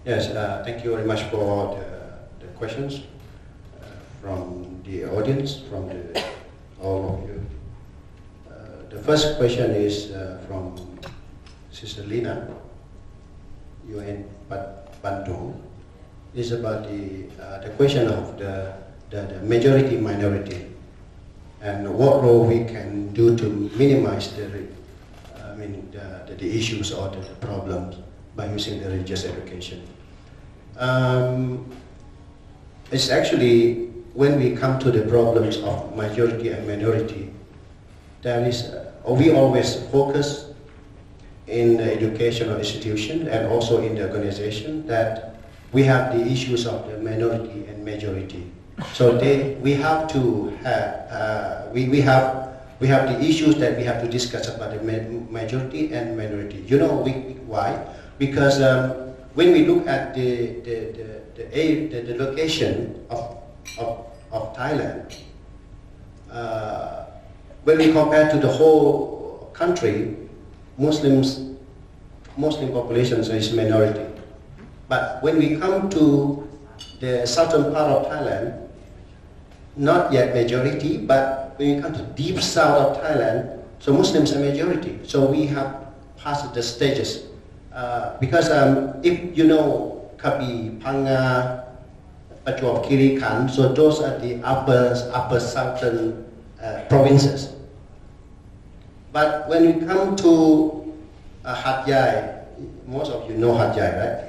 Yes, thank you very much for the questions from the audience, from all of you. The first question is from Sister Lina, UN Bandung. Is about the question of the majority minority and what role we can do to minimize the issues or the problems by using the religious education. It's actually when we come to the problems of majority and minority, there is we always focus in the educational institution and also in the organization that we have the issues of the minority and majority. So we have to have we have the issues that we have to discuss about the majority and minority. You know why? Because when we look at the location of Thailand, when we compare to the whole country, Muslim population is minority. But when we come to the southern part of Thailand, not yet majority, but when we come to deep south of Thailand, so Muslims are majority. So we have passed the stages. Because if you know Krabi, Phanga, Prachuap Khiri Khan, so those are the upper southern provinces. But when we come to Hat Yai, most of you know Hat Yai, right?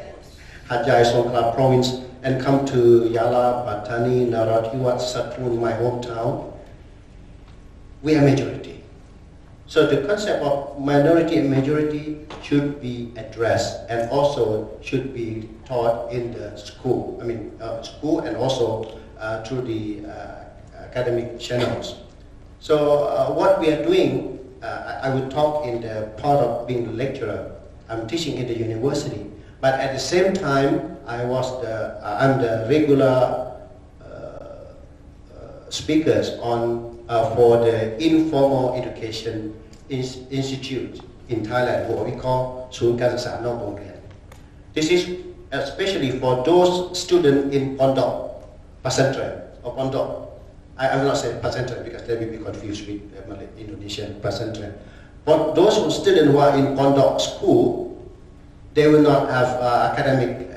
Hat Yai, Songkhla province, and come to Yala, Pattani, Narathiwat, Satun, my hometown, we are majority. So the concept of minority and majority should be addressed and also should be taught in the school. I mean, school and also through the academic channels. So what we are doing, I will talk in the part of being the lecturer. I'm teaching in the university, but at the same time, I'm the regular speakers on for the informal education institute in Thailand, what we call Sun Kasasa Nok Ongrian. This is especially for those students in Pondok, Pesantren, or Pondok. I will not say Pesantren because they will be confused with Indonesian Pesantren. But those students who are in Pondok school, they will not have academic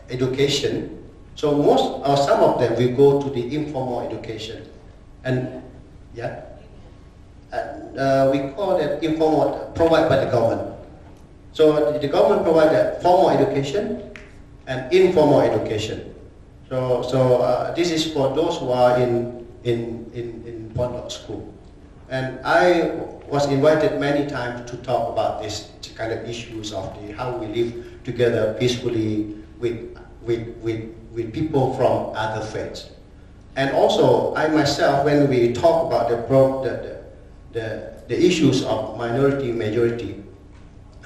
education. So most or some of them will go to the informal education. And yeah, we call that informal, provided by the government. So the government provides formal education and informal education. So this is for those who are in Pondok school. And I was invited many times to talk about this kind of issues of how we live together peacefully with people from other faiths. And also, I myself, when we talk about the issues of minority, majority,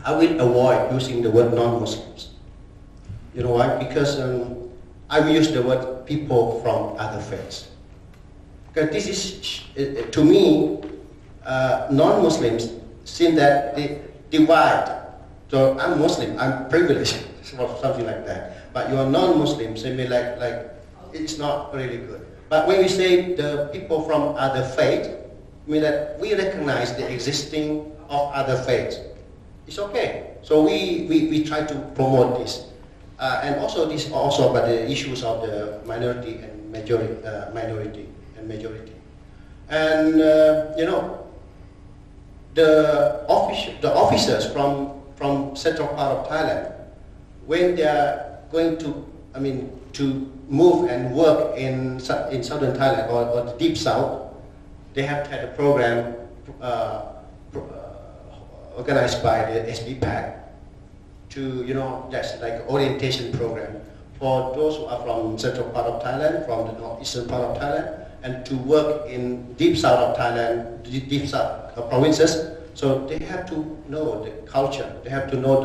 I will avoid using the word non-Muslims. You know why? Because I will use the word people from other faiths. Because this is, to me, non-Muslims seem that they divide. So I'm Muslim, I'm privileged, or something like that. But you're non-Muslim, so maybe like it's not really good. But when we say the people from other faith, I mean that we recognize the existing of other faiths. It's okay. So we try to promote this. And also this also about the issues of the minority and majority. And you know, the officers from central part of Thailand, when they are going to, to move and work in southern Thailand or the deep south, they have had a program organized by the SBPAC to, just like orientation program for those who are from central part of Thailand, from the northeastern part of Thailand, and to work in deep south of Thailand, deep south provinces. So they have to know the culture, they have to know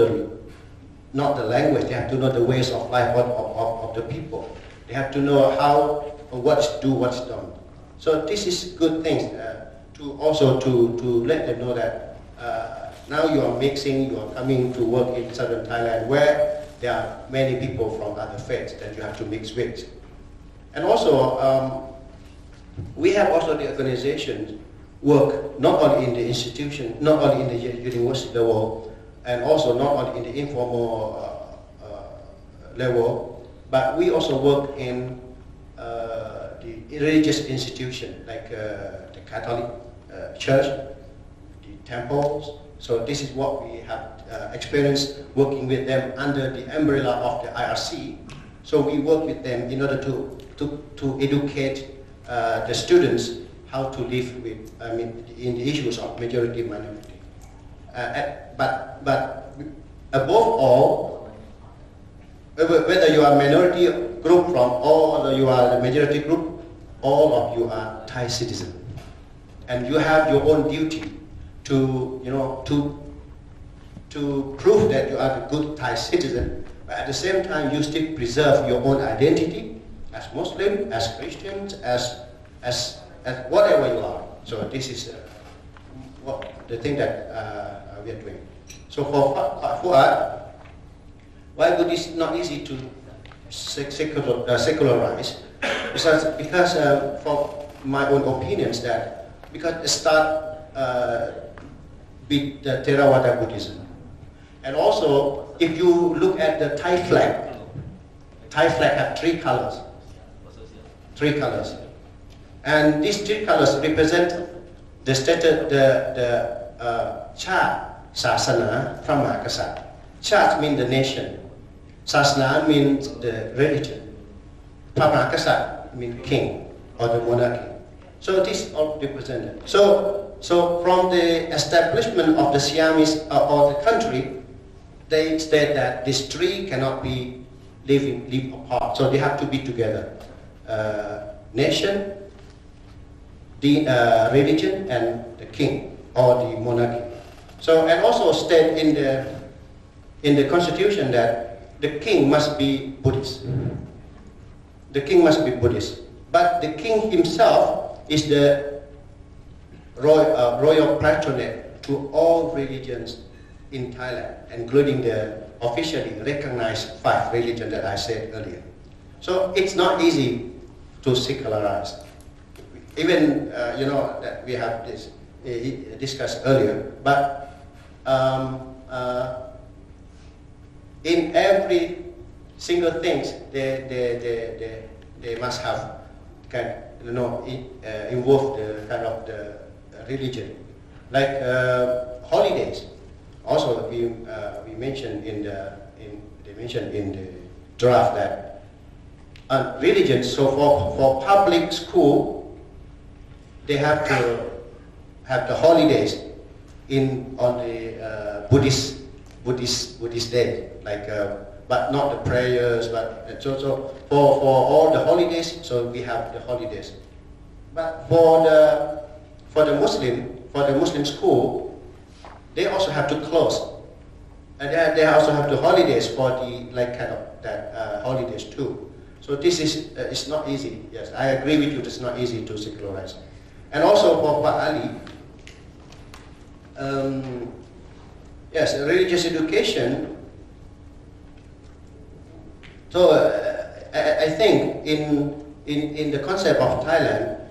not the language, they have to know the ways of life of the people. They have to know how, what's done. So this is good things to also to let them know that now you are mixing, you are coming to work in southern Thailand where there are many people from other faiths that you have to mix with. And also, we have also the organizations work not only in the institution, not only in the university level, and also not only in the informal level, but we also work in the religious institution, like the Catholic Church, the temples. So this is what we have experienced working with them under the umbrella of the IRC. So we work with them in order to educate the students how to live with, in the issues of majority minority. But above all, whether you are minority group from or you are the majority group, all of you are Thai citizens, and you have your own duty to to prove that you are a good Thai citizen. But at the same time, you still preserve your own identity as Muslim, as Christians, as whatever you are. So this is what the thing that we are doing. So for us, why would this not easy to secularize? Because from my own opinions that because it start with the Theravada Buddhism, and also if you look at the Thai flag have three colors, and these three colors represent the status, the Cha Sasana Pramahakasat. Cha means the nation, Sasana means the religion, Pramahakasat means king or the monarchy. So this all represented. So from the establishment of the Siamese or the country, they state that these three cannot be live apart. So they have to be together. Nation, the religion, and the king or the monarchy. So and also state in the constitution that the king must be Buddhist. The king must be Buddhist. But the king himself is the royal patronate to all religions in Thailand, including the officially recognized 5 religions that I said earlier. So it's not easy to secularize. Even that we have this discussed earlier, but in every single things they must have involve the kind of the religion, like holidays. Also, we mentioned they mentioned in the draft that religion. So for public school, they have to have the holidays on the Buddhist day, like but not the prayers. But so for all the holidays, so we have the holidays. But for the Muslim school, they also have to close, and they also have the holidays for the holidays too. So this is it's not easy. Yes, I agree with you. It's not easy to secularize. And also for Pak Ali, yes, religious education. So I think in the concept of Thailand,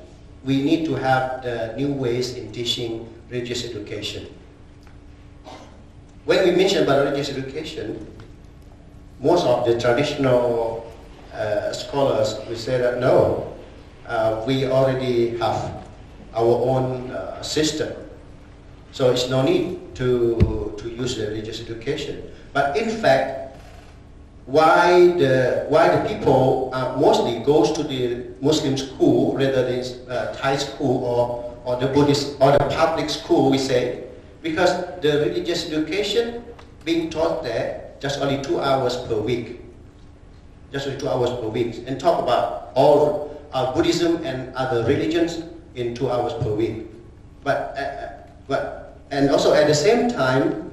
we need to have the new ways in teaching religious education. When we mention about religious education, most of the traditional scholars will say that no, we already have our own system, so it's no need to use the religious education. But in fact, why the people mostly goes to the Muslim school rather than Thai school or the Buddhist or the public school, we say, because the religious education being taught there just only 2 hours per week, and talk about all Buddhism and other religions in 2 hours per week. And also at the same time,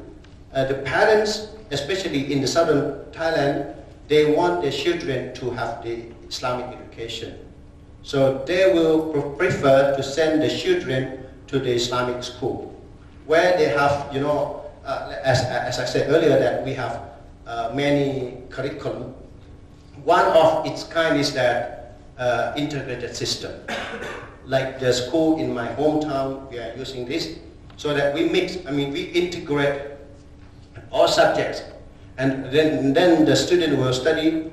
the parents, especially in the southern Thailand, they want their children to have the Islamic education. So they will prefer to send the children to the Islamic school, where they have, as I said earlier, that we have many curriculum. One of its kind is that integrated system. Like the school in my hometown, we are using this, so that we mix, we integrate all subjects. And then the student will study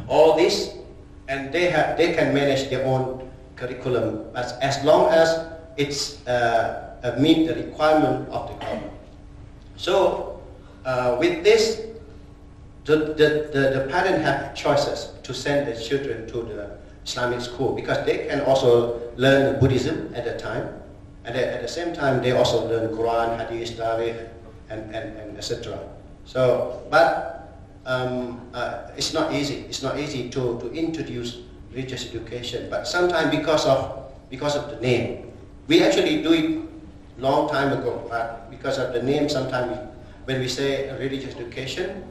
all this, and they can manage their own curriculum as long as it's meet the requirement of the government. So with this, the parents have choices to send their children to the Islamic school, because they can also learn Buddhism at the time, and at the same time they also learn Quran, Hadith, Tariq, and etc. So, but it's not easy. It's not easy to introduce religious education. But sometimes because of the name, we actually do it long time ago. But because of the name, sometimes when we say religious education,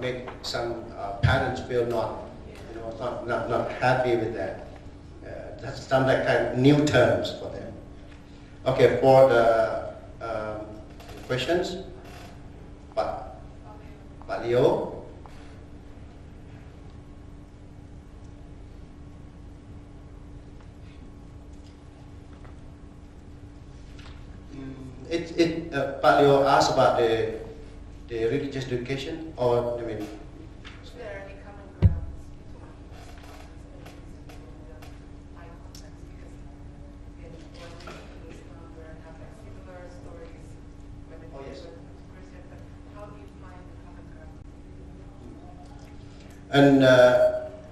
make some parents feel not happy with that. That's some like kind of new terms for them. Okay, for the questions, Pak Leo. Pak Leo asked about the religious education, or I mean. Is there any common grounds between the high context? Because when we Islam, we have like similar stories when it comes to Christian, but how do you find the common ground? And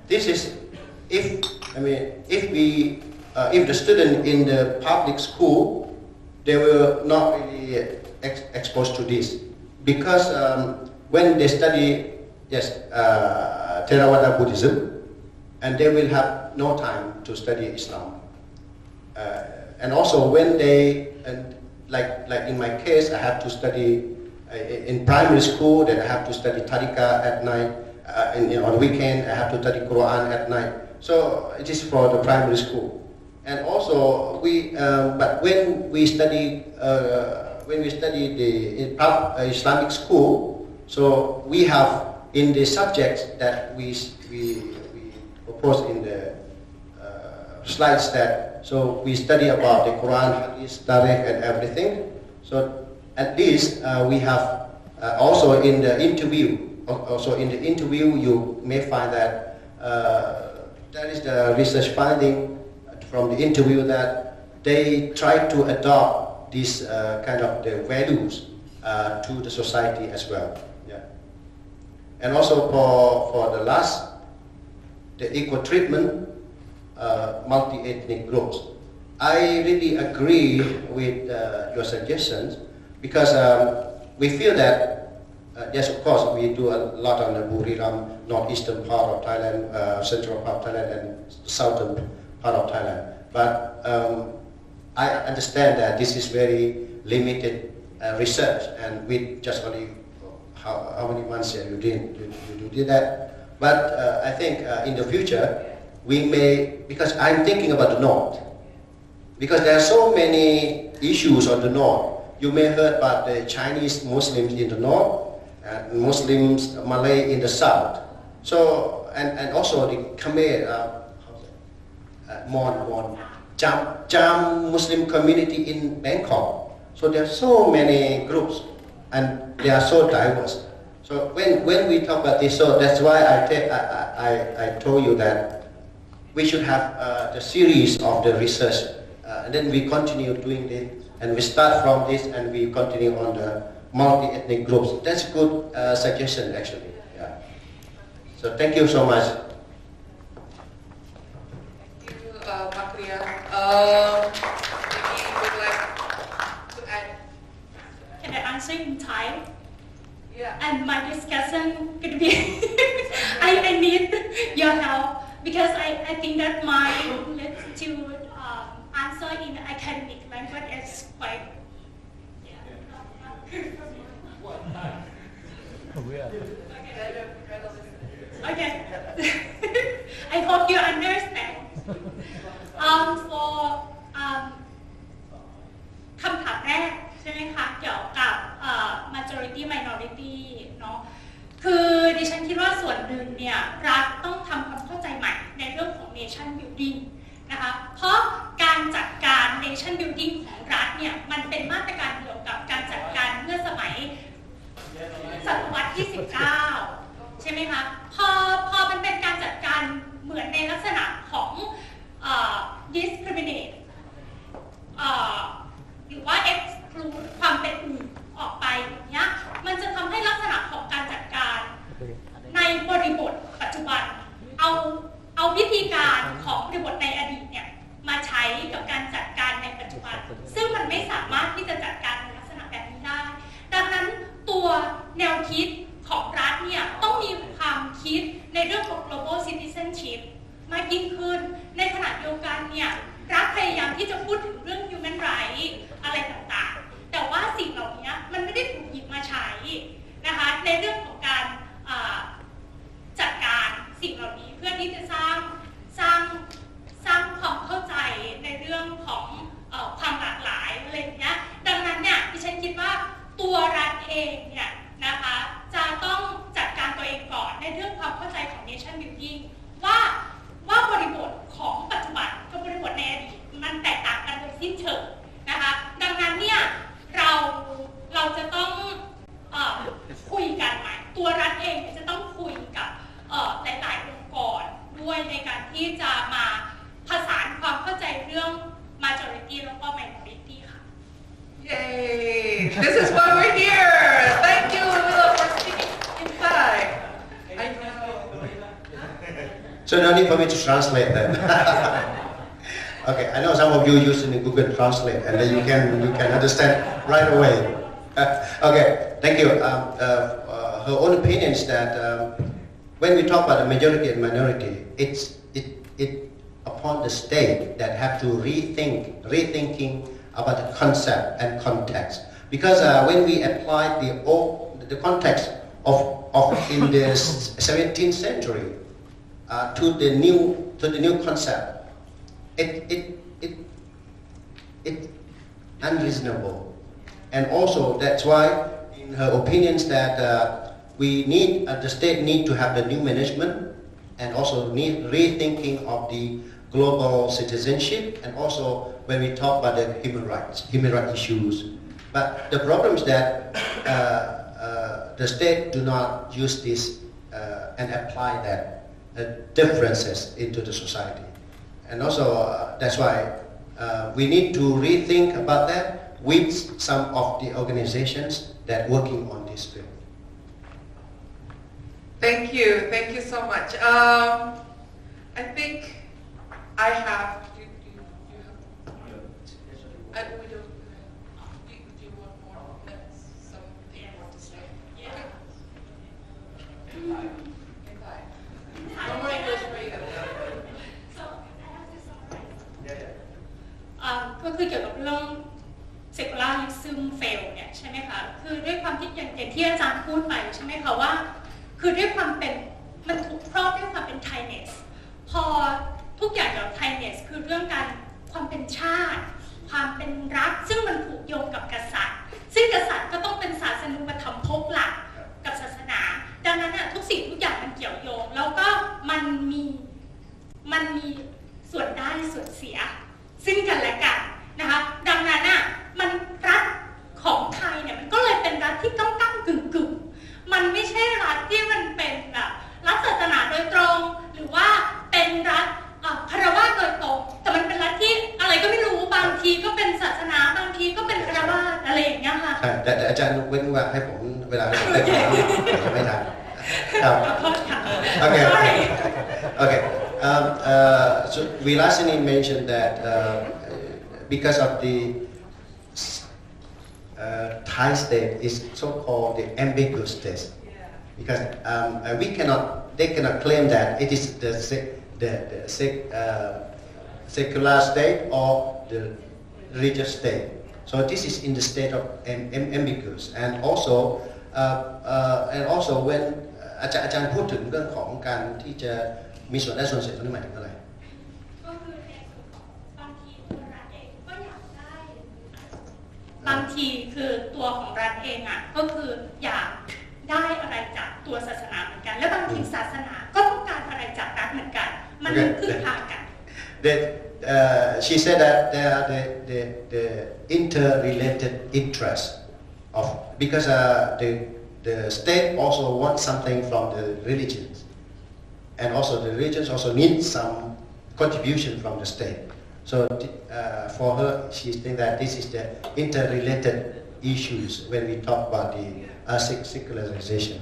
this is if the student in the public school, they will not really exposed to this, because when they study Theravada Buddhism, and they will have no time to study Islam. And also when they, like in my case, I have to study in primary school, then I have to study Tariqah at night. On weekend, I have to study Quran at night. So it is for the primary school. And also but when we study the Islamic school, so we have in the subjects that we propose in the slides, that so we study about the Quran, Hadith, Tariq, and everything. So at least we have also in the interview. Also in the interview, you may find that there is the research finding from the interview that they try to adopt these kind of the values to the society as well. Yeah. And also for the last, the equal treatment, multi-ethnic groups. I really agree with your suggestions, because we feel that yes, of course, we do a lot on the Buriram, northeastern part of Thailand, central part of Thailand, and southern part of Thailand. But I understand that this is very limited research, and with just only how many months you did that. But I think in the future we may, because I'm thinking about the north, because there are so many issues on the north. You may heard about the Chinese Muslims in the north, Muslims, Malay in the south. So and also the Khmer, Mon, Cham Muslim community in Bangkok. So there are so many groups, and they are so diverse. So when we talk about this, so that's why I told you that we should have the series of the research, and then we continue doing this, and we start from this, and we continue on the multi-ethnic groups. That's a good suggestion, actually. Yeah. So thank you so much. Thank you, Makria. Maybe you would like to add? Can I answer in Thai? Yeah. And my discussion could be, I need your help, because I think that my ability to answer in academic language is quite. Okay. I hope you understand. For คำถามแรกใช่ไหมคะเกี่ยวกับ majority minority เนาะ นาะคือดิฉันคิดว่าส่วนหนึ่งเนี่ยรัฐต้องทำความเข้าใจใหม่ในเรื่องของ nation building นะคะเพราะการจัดการ nation building ของรัฐเนี่ยมันเป็นมาตรการเดียวกับการจัดการเมื่อสมัยศตวรรษที่ 19 ใช่ไหมคะพอมันเป็นการจัดการเหมือนในลักษณะของdiscriminate หรือว่า exclude ความเป็นอื่นออกไปอย่างเงี้ยมันจะทำให้ลักษณะของการจัดการในบริบทปัจจุบันเอาวิธีการของบริบทในอดีตเนี่ยมาใช้กับการจัดการในปัจจุบันซึ่งมันไม่สามารถที่จะจัดการในลักษณะแบบนี้ได้ดังนั้นตัวแนวคิดของรัฐเนี่ยต้องมีความคิดในเรื่องของ global citizenship มากยิ่งขึ้นในขณะเดียวกันเนี่ยรัฐพยายามที่จะพูดถึงเรื่อง human rights อะไรต่างๆแต่ว่าสิ่งเหล่านี้มันไม่ได้ถูกหยิบมาใช้นะคะในเรื่องของการจัดการสิ่งเหล่านี้เพื่อที่จะสร้างความเข้าใจในเรื่องของความหลากหลายอะไรอย่างเงี้ยดังนั้นเนี่ยดิฉันคิดว่าตัวรัฐเองเนี่ยนะคะจะต้องจัดการตัวเองก่อนในเรื่องความเข้าใจของ nation building ว่าบริบทของปัจจุบันกับบริบทในอดีตมันแตกต่างกันโดยสิ้นเชิงนะคะดังนั้นเนี่ยเราจะต้องคุยกันใหม่ตัวรัฐเองจะต้องคุยกับหลายๆองค์กรด้วยในการที่จะมาผสานความเข้าใจเรื่อง majority แล้วก็ minority ค่ะ Yay! This is why we're here. Thank you, Ludmila, for speaking inside. So no need for me to translate them. Okay, I know some of you using Google Translate, and then you can understand right away. Okay, thank you. Her own opinion is that when we talk about the majority and minority, it's upon the state that have to rethinking about the concept and context. Because when we apply the context of in the 17th century to the new concept, it's unreasonable, and also that's why in her opinions that the state need to have the new management, and also need rethinking of the global citizenship, and also when we talk about the human rights issues. But the problem is that the state do not use this and apply that differences into the society. And also that's why we need to rethink about that with some of the organizations that working on this field. Thank you so much. I think I have. Do you have? We don't. Do you want more? Something more to say? Yeah. Okay. No more English for you. So I have to summarize. ก็คือเกี่ยวกับเรื่อง secularism fail เนี่ยใช่ไหมคะคือด้วยความที่อย่างที่อาจารย์พูดไปใช่ไหมคะว่าคือด้วยความเป็นมันถูกครอบด้วยความเป็น Thainess พอทุกอย่างเกี่ยวกับ Thainess คือเรื่องการความเป็นชาติความเป็นรัฐซึ่งมันผูกโยงกับกษัตริย์ซึ่งกษัตริย์ก็ต้องเป็นศาสนูปถัมภกหลักกับศาสนาดังนั้นทุกสิ่งทุกอย่างมันเกี่ยวโยงแล้วก็มันมีส่วนได้ส่วนเสียซึ่งกันและกันนะคะดังนั้นมันรัฐของไทยเนี่ยมันก็เลยเป็นรัฐที่ก้ำกึ่งมันไม่ใช่รัฐที่มันเป็นแบบรัฐศาสนาโดยตรงหรือว่าเป็นรัฐคารวะโดยตรงแต่มันเป็นรัฐที่อะไรก็ไม่รู้บางทีก็เป็นศาสนาบางทีก็เป็นคารวะอะไรอย่างเงี้ยค่ะแต่อาจารย์เว้นว่าให้ผมเวลาผมได้ฟังจะไม่ทันครับ Okay. So we lastly mentioned that because of the Thai state is so-called the ambiguous state, because they cannot claim that it is the secular state or the religious state. So this is in the state of ambiguous, and also when อาจารย์พูดถึงเรื่องของการที่จะมีส่วนได้ส่วนเสียตรงนี้หมายถึงอะไรก็คือในส่วนของบางทีตัวรัฐเองก็อยากได้บางทีคือตัวของรัฐเองก็คืออยากได้อะไร พึ่งพากัน that she said that there are the interrelated interests of because the state also wants something from the religions, and also the religions also need some contribution from the state. So for her, she thinks that this is the interrelated issues when we talk about the secularization.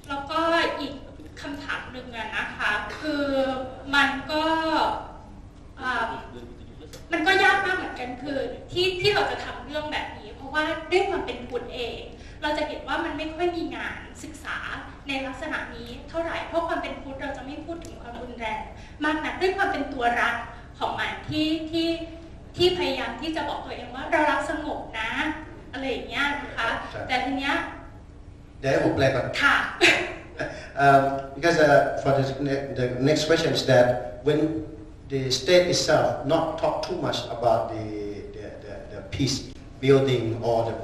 แล้วก็อีกคำถามหนึ่งนะคะคือมันก็ยากมากเหมือนกันคือที่เราจะทำเรื่องแบบนี้เพราะว่าด้วยความเป็นพุทธเองเราจะเห็นว่ามันไม่ค่อยมีงานศึกษาในลักษณะนี้เท่าไหร่เพราะความเป็นพุทธเราจะไม่พูดถึงความรุนแรงมากนักด้วยความเป็นตัวรักของมันที่พยายามที่จะบอกตัวเองว่าเรารักสงบนะอะไรอย่างเงี้ยนะคะแต่ทีเนี้ยเดี๋ยวผมแปลก่อน ค่ะ because for the next question is that when the state itself not talk too much about the peace building or the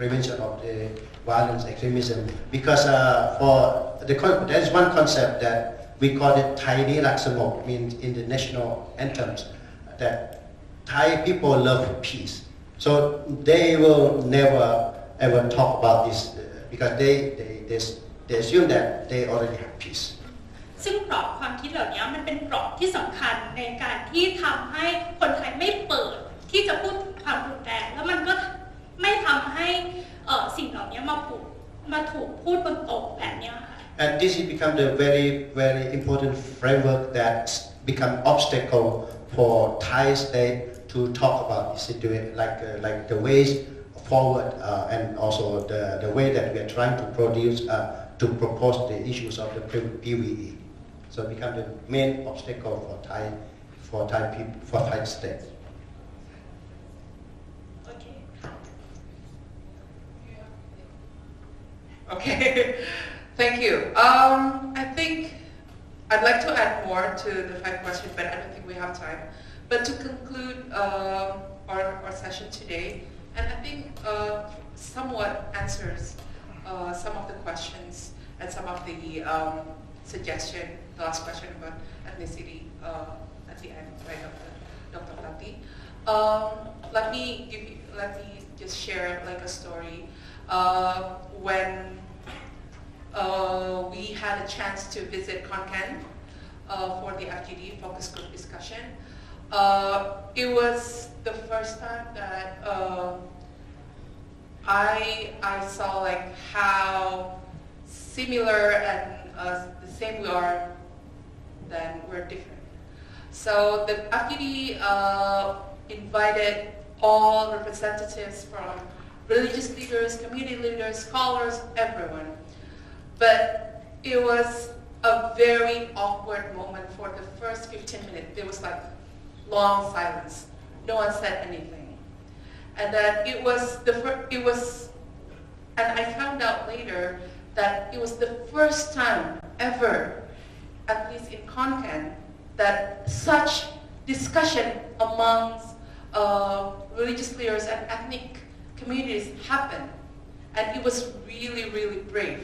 prevention of the violence extremism because there is one concept that we call it Thai Nirak Samok means in the national anthems that Thai people love peace so they will never ever talk about this because they assume that they already have peace ซึ่งกรอบความคิดเหล่านี้มันเป็นกรอบที่สำคัญในการที่ทำให้คนไทยไม่เปิดที่จะพูดความรุนแรงแล้วมันก็ไม่ทำให้สิ่งเหล่านี้มาถูกพูดบนโต๊ะแบบนี้ค่ะ And this has become the very very important framework that become obstacle for Thai state to talk about the situation like the ways forward and also the way that we are trying to propose the issues of the PVE. So it become the main obstacle for Thai people for Thai state. Okay, thank you. I think I'd like to add more to the 5 questions, but I don't think we have time. But to conclude our session today, and I think somewhat answers some of the questions and some of the suggestion, the last question about ethnicity at the end by Dr. Tati. Let me just share like a story. When we had a chance to visit Konkan for the FGD focus group discussion, it was the first time that I saw like how similar and the same we are, then we're different. So the FGD invited all representatives from religious leaders, community leaders, scholars, everyone. But it was a very awkward moment for the first 15 minutes. There was like long silence. No one said anything. And then and I found out later that it was the first time ever, at least in Konkan, that such discussion amongst religious leaders and ethnic communities happen, and it was really, really brave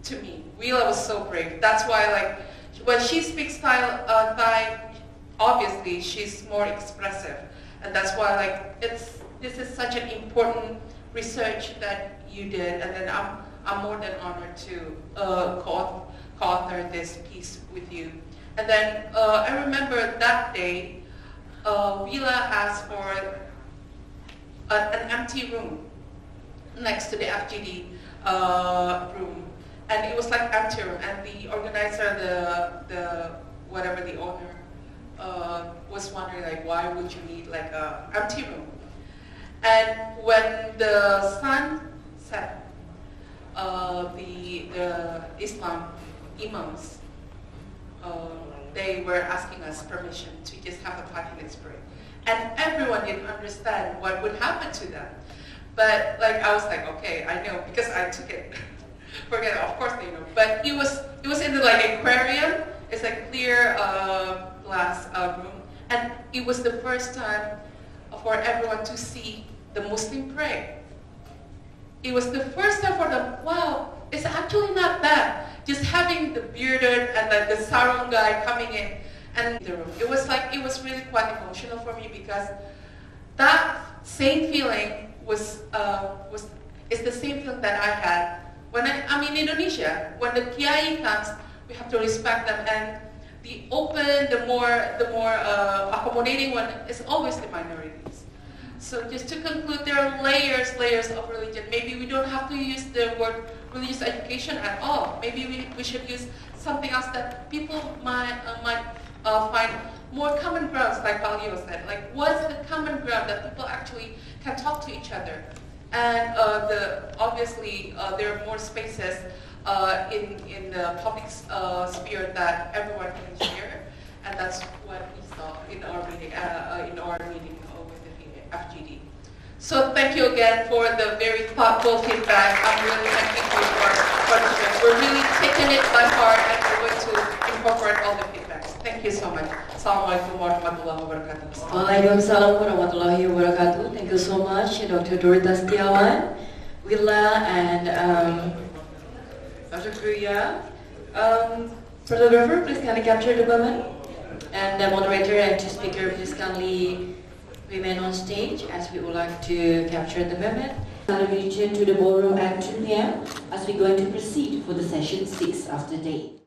to me. Wheela was so brave. That's why, like, when she speaks Thai, obviously she's more expressive, and that's why, like, this is such an important research that you did, and then I'm more than honored to co-author this piece with you. And then I remember that day, Wheela asked for an empty room next to the FGD room, and it was like empty room. And the organizer, the whatever the owner, was wondering like, why would you need like a empty room? And when the sun set, the Islam imams, they were asking us permission to just have a 5-minute break. And everyone didn't understand what would happen to them. But like I was like, okay, I know because I took it. Forget it, of course they know. But it was in the like aquarium. It's like clear glass room, and it was the first time for everyone to see the Muslim pray. It was the first time for them. Wow, it's actually not bad. just having the bearded and like the sarong guy coming in and the room, it was really quite emotional for me, because that same feeling is the same feeling that I had when I'm in Indonesia. When the kiai comes, we have to respect them, and the open, the more accommodating one is always the minorities. So just to conclude, there are layers of religion. Maybe we don't have to use the word religious education at all. Maybe we should use something else that people might find more common grounds, like Pak Leo said. Like, what's the common ground that people actually can talk to each other? And obviously, there are more spaces in the public sphere that everyone can share, and that's what we saw in our meeting with the FGD. So thank you again for the very thoughtful feedback. I'm really thanking you for partnership. We're really taking it by heart, and we're going to incorporate all the feedbacks. Thank you so much. Assalamualaikum warahmatullahi wabarakatuh. Waalaikumsalam warahmatullahi wabarakatuh. Thank you so much, Dr. Dorita Setiawan, Willa, and Dr. Kriya. Photographer, please kindly capture the moment. And the moderator and two speakers, please kindly remain on stage as we would like to capture the moment. Now we return to the ballroom at 2 p.m. as we're going to proceed for the session 6 after date.